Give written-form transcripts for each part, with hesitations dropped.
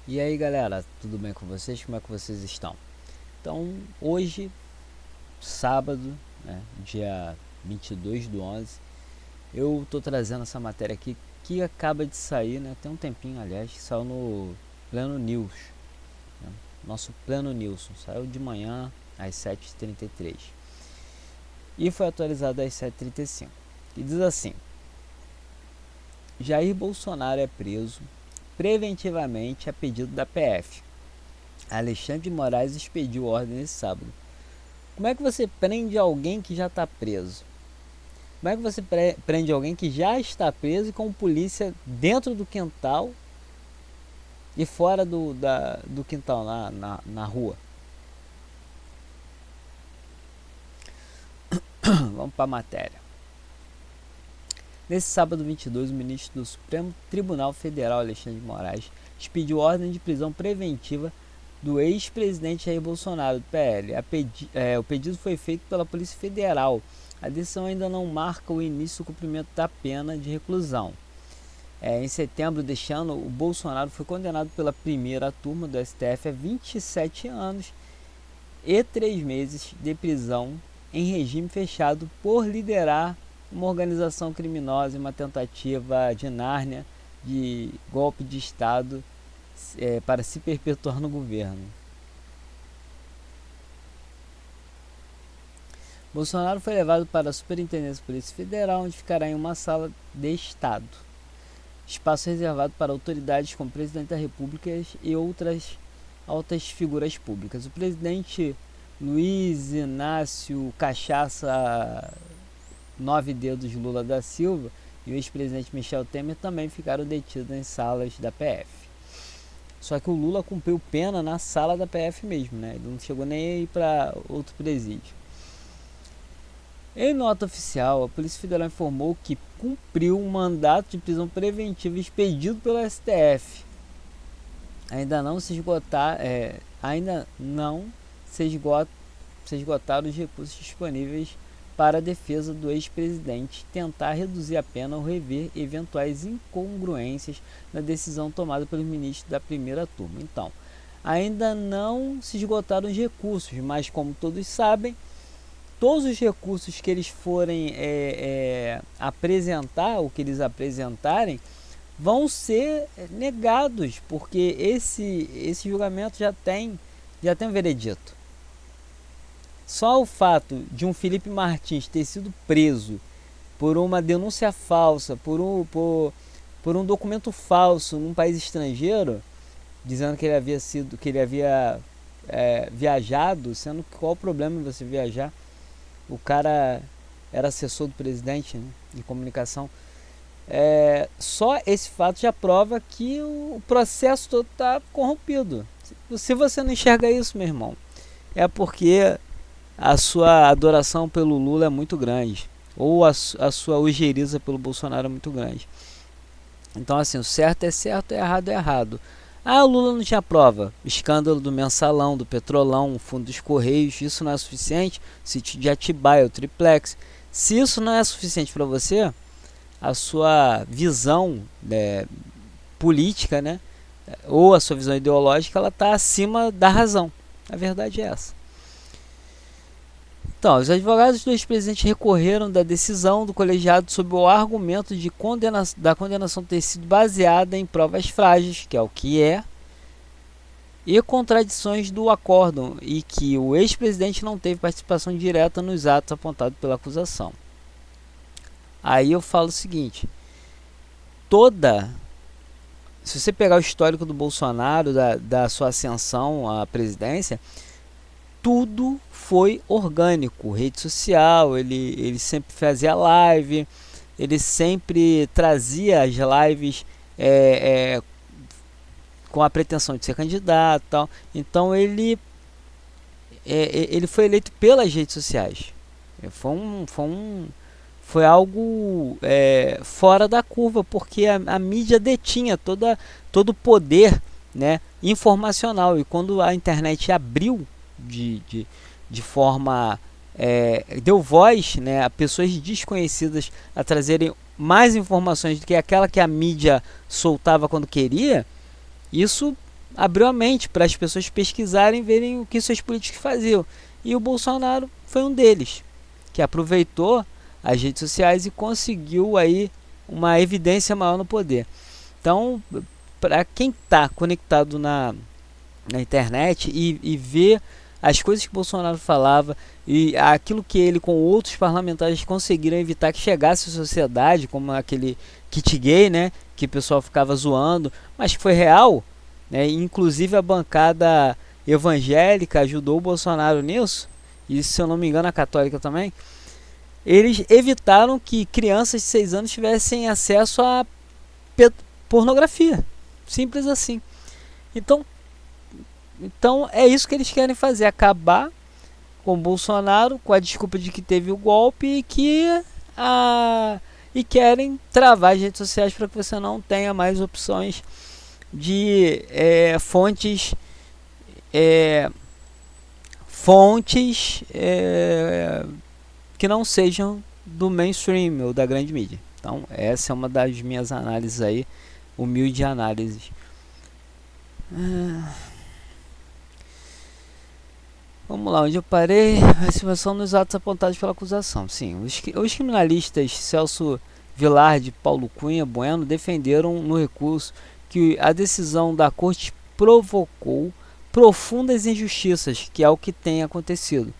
E aí galera, tudo bem com vocês? Como é que vocês estão? Então, hoje, sábado, né, dia 22/11, eu tô trazendo essa matéria aqui que acaba de sair, né, tem um tempinho aliás, que saiu no Pleno News, né, nosso Pleno News, saiu de manhã às 7h33 e foi atualizado às 7h35. E diz assim: Jair Bolsonaro é preso preventivamente a pedido da PF. Alexandre de Moraes expediu ordem nesse sábado. Como é que você prende alguém que já está preso? Como é que você prende alguém que já está preso e com polícia dentro do quintal e fora do quintal, na rua? Vamos para a matéria. Nesse sábado 22, o ministro do Supremo Tribunal Federal, Alexandre de Moraes, expediu ordem de prisão preventiva do ex-presidente Jair Bolsonaro, do PL. O pedido foi feito pela Polícia Federal. A decisão ainda não marca o início do cumprimento da pena de reclusão. Em setembro deste ano, o Bolsonaro foi condenado pela primeira turma do STF a 27 anos e 3 meses de prisão em regime fechado por liderar uma organização criminosa e uma tentativa de Nárnia de golpe de Estado para se perpetuar no governo. Bolsonaro foi levado para a Superintendência de Polícia Federal, onde ficará em uma sala de Estado, espaço reservado para autoridades como o presidente da República e outras altas figuras públicas. O presidente Luiz Inácio Cachaça 9 Dedos Lula da Silva e o ex-presidente Michel Temer também ficaram detidos em salas da PF. Só que o Lula cumpriu pena na sala da PF mesmo, né? Ele não chegou nem a ir para outro presídio. Em nota oficial, a Polícia Federal informou que cumpriu um mandato de prisão preventiva expedido pelo STF. Ainda não se esgotaram os recursos disponíveis para a defesa do ex-presidente tentar reduzir a pena ou rever eventuais incongruências na decisão tomada pelos ministros da primeira turma. Então, ainda não se esgotaram os recursos, mas como todos sabem, todos os recursos que eles forem apresentar, ou que eles apresentarem, vão ser negados, porque esse julgamento já tem um veredito. Só o fato de um Felipe Martins ter sido preso por uma denúncia falsa, por um documento falso num país estrangeiro, dizendo que ele havia viajado, sendo que qual o problema em você viajar? O cara era assessor do presidente, né, de comunicação. Só esse fato já prova que o processo todo está corrompido. Se você não enxerga isso, meu irmão, é porque a sua adoração pelo Lula é muito grande, ou a sua ojeriza pelo Bolsonaro é muito grande. Então, assim, o certo é certo, o errado é errado. Ah, o Lula não tinha prova. Escândalo do Mensalão, do Petrolão, o Fundo dos Correios, isso não é suficiente? Sítio de Atibaia, o Triplex. Se isso não é suficiente para você, a sua visão política, né, ou a sua visão ideológica, ela está acima da razão. A verdade é essa. Então, os advogados do ex-presidente recorreram da decisão do colegiado sob o argumento da condenação ter sido baseada em provas frágeis, que é o que é, e contradições do acórdão, e que o ex-presidente não teve participação direta nos atos apontados pela acusação. Aí eu falo o seguinte: se você pegar o histórico do Bolsonaro, da sua ascensão à presidência, tudo foi orgânico, rede social, ele sempre fazia live, ele sempre trazia as lives com a pretensão de ser candidato, tal. Então ele foi eleito pelas redes sociais. Foi algo fora da curva, porque a mídia detinha todo o poder, né, informacional, e quando a internet abriu de forma deu voz, né, a pessoas desconhecidas a trazerem mais informações do que aquela que a mídia soltava quando queria, isso abriu a mente para as pessoas pesquisarem e verem o que seus políticos faziam. E o Bolsonaro foi um deles, que aproveitou as redes sociais e conseguiu aí uma evidência maior no poder. Então, para quem está conectado na internet e vê as coisas que Bolsonaro falava e aquilo que ele com outros parlamentares conseguiram evitar que chegasse à sociedade, como aquele kit gay, né, que o pessoal ficava zoando, mas que foi real, né, inclusive a bancada evangélica ajudou o Bolsonaro nisso, e se eu não me engano a católica também. Eles evitaram que crianças de 6 anos tivessem acesso a pornografia, simples assim. Então é isso que eles querem fazer, acabar com o Bolsonaro com a desculpa de que teve o golpe e querem travar as redes sociais para que você não tenha mais opções de fontes que não sejam do mainstream ou da grande mídia. Então essa é uma das minhas análises aí, humilde análises. Vamos lá, onde eu parei? A situação nos atos apontados pela acusação. Sim, os criminalistas Celso Vilar e Paulo Cunha Bueno defenderam no recurso que a decisão da corte provocou profundas injustiças, que é o que tem acontecido,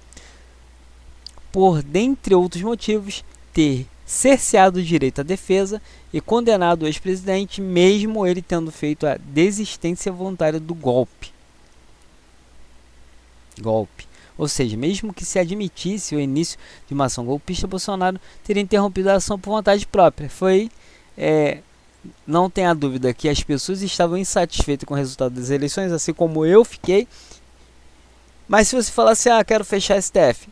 por, dentre outros motivos, ter cerceado o direito à defesa e condenado o ex-presidente, mesmo ele tendo feito a desistência voluntária do golpe. Ou seja, mesmo que se admitisse o início de uma ação golpista, Bolsonaro teria interrompido a ação por vontade própria. Não tenha dúvida que as pessoas estavam insatisfeitas com o resultado das eleições, assim como eu fiquei. Mas se você falar assim, quero fechar STF,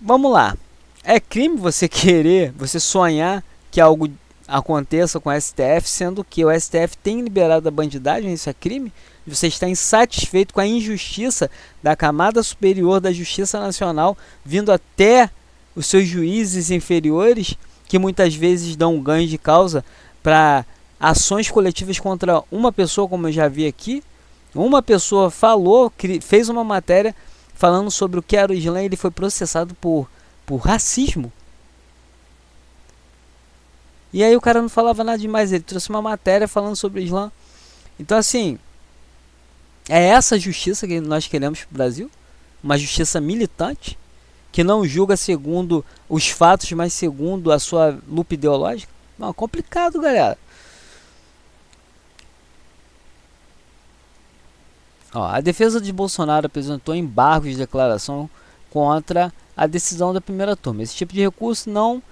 vamos lá, é crime você sonhar que algo aconteça com o STF, sendo que o STF tem liberado a bandidagem? Isso é crime? Você está insatisfeito com a injustiça da camada superior da Justiça Nacional vindo até os seus juízes inferiores, que muitas vezes dão ganho de causa para ações coletivas contra uma pessoa, como eu já vi aqui. Uma pessoa fez uma matéria falando sobre o que era o Islã e ele foi processado por racismo. E aí o cara não falava nada demais, ele trouxe uma matéria falando sobre o Islã. Então assim, é essa justiça que nós queremos para o Brasil? Uma justiça militante, que não julga segundo os fatos, mas segundo a sua lupa ideológica? Não, é complicado, galera. A defesa de Bolsonaro apresentou embargos de declaração contra a decisão da primeira turma. Esse tipo de recurso não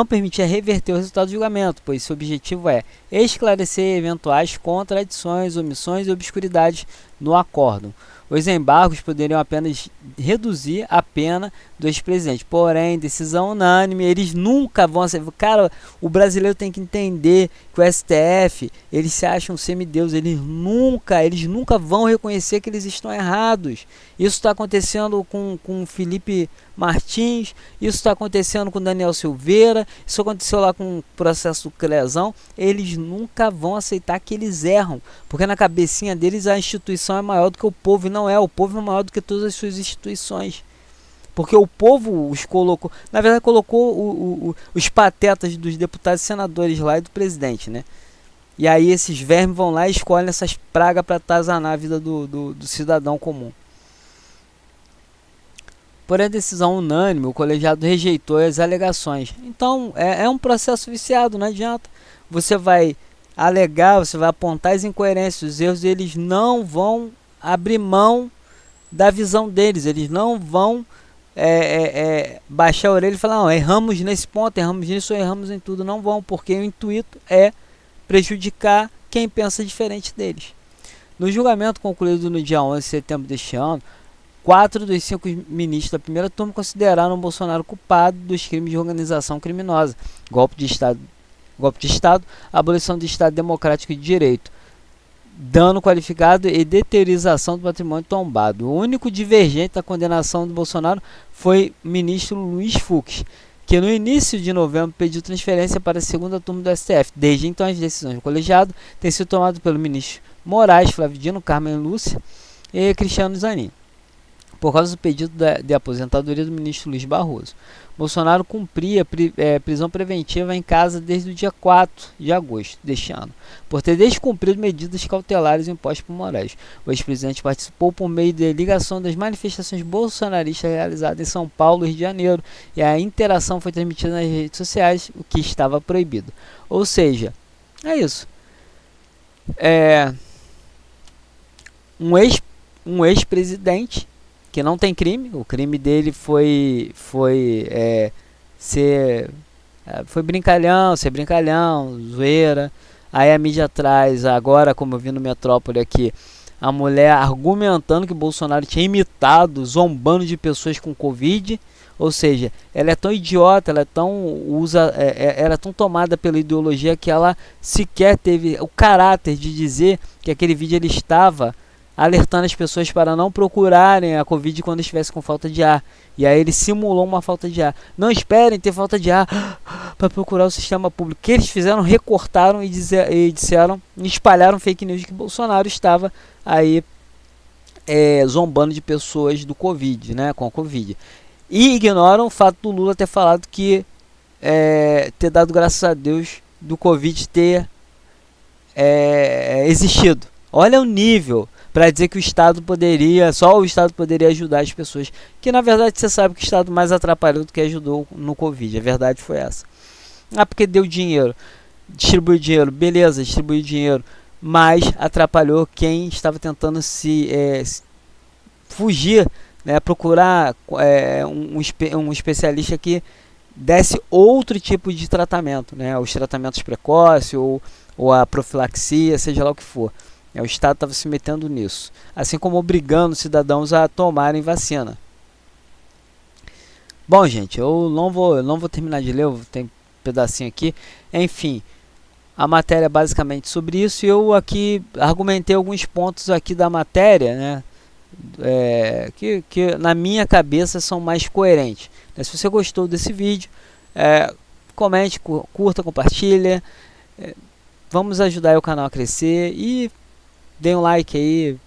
permitia reverter o resultado do julgamento, pois seu objetivo é esclarecer eventuais contradições, omissões e obscuridades no acórdão. Os embargos poderiam apenas reduzir a pena do ex-presidente. Porém, decisão unânime, eles nunca vão aceitar. Cara, o brasileiro tem que entender que o STF, eles se acham semideus, eles nunca vão reconhecer que eles estão errados. Isso está acontecendo com Felipe Martins, isso está acontecendo com Daniel Silveira, isso aconteceu lá com o processo do Crezão. Eles nunca vão aceitar que eles erram, porque na cabecinha deles a instituição é maior do que o povo, e não é. O povo é maior do que todas as suas instituições, porque o povo os colocou, na verdade colocou os patetas dos deputados e senadores lá e do presidente, né? E aí esses vermes vão lá e escolhem essas pragas para atazanar a vida do cidadão comum. Por a decisão unânime, o colegiado rejeitou as alegações. Então é um processo viciado, não adianta. Você vai alegar, você vai apontar as incoerências, os erros, eles não vão abrir mão da visão deles, eles não vão baixar a orelha e falar, não, erramos nesse ponto, erramos nisso, erramos em tudo. Não vão, porque o intuito é prejudicar quem pensa diferente deles. No julgamento concluído no dia 11 de setembro deste ano, 4 dos 5 ministros da primeira turma consideraram Bolsonaro culpado dos crimes de organização criminosa, golpe de Estado, abolição do Estado Democrático de Direito, dano qualificado e deteriorização do patrimônio tombado. O único divergente da condenação do Bolsonaro foi o ministro Luiz Fux, que no início de novembro pediu transferência para a segunda turma do STF. Desde então, as decisões do colegiado têm sido tomadas pelo ministro Moraes, Flávio Dino, Carmen Lúcia e Cristiano Zanin, por causa do pedido de aposentadoria do ministro Luiz Barroso. Bolsonaro cumpria prisão preventiva em casa desde o dia 4 de agosto deste ano, por ter descumprido medidas cautelares impostas por Moraes. O ex-presidente participou por meio de ligação das manifestações bolsonaristas realizadas em São Paulo e Rio de Janeiro, e a interação foi transmitida nas redes sociais, o que estava proibido. Ou seja, é isso. Um ex-presidente que não tem crime, o crime dele foi ser brincalhão, zoeira. Aí a mídia traz, agora como eu vi no Metrópole aqui, a mulher argumentando que Bolsonaro tinha imitado, zombando de pessoas com Covid. Ou seja, ela é tão idiota, ela é tão tomada pela ideologia que ela sequer teve o caráter de dizer que aquele vídeo ele estava alertando as pessoas para não procurarem a Covid quando estivesse com falta de ar. E aí ele simulou uma falta de ar. Não esperem ter falta de ar para procurar o sistema público. O que eles fizeram? Recortaram e espalharam fake news de que Bolsonaro estava aí zombando de pessoas do Covid, né, com a Covid. E ignoram o fato do Lula ter falado que ter dado graças a Deus do Covid ter existido. Olha o nível para dizer que só o Estado poderia ajudar as pessoas, que na verdade você sabe que o Estado mais atrapalhou do que ajudou no Covid, a verdade foi essa. Porque deu dinheiro, distribuiu dinheiro, beleza, distribuiu dinheiro, mas atrapalhou quem estava tentando fugir, né, procurar um especialista que desse outro tipo de tratamento, né, os tratamentos precoces ou a profilaxia, seja lá o que for. O Estado estava se metendo nisso, assim como obrigando cidadãos a tomarem vacina. Bom, gente, eu não vou terminar de ler, tem um pedacinho aqui. Enfim, a matéria é basicamente sobre isso, e eu aqui argumentei alguns pontos aqui da matéria, né, que na minha cabeça são mais coerentes. Se você gostou desse vídeo, comente, curta, compartilha, vamos ajudar o canal a crescer e dê um like aí,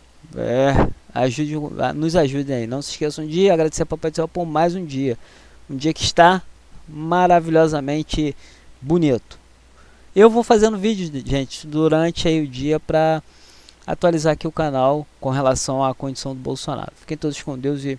nos ajude aí. Não se esqueçam de agradecer a Papai do Céu por mais um dia que está maravilhosamente bonito. Eu vou fazendo vídeos, gente, durante aí o dia para atualizar aqui o canal com relação à condição do Bolsonaro. Fiquem todos com Deus e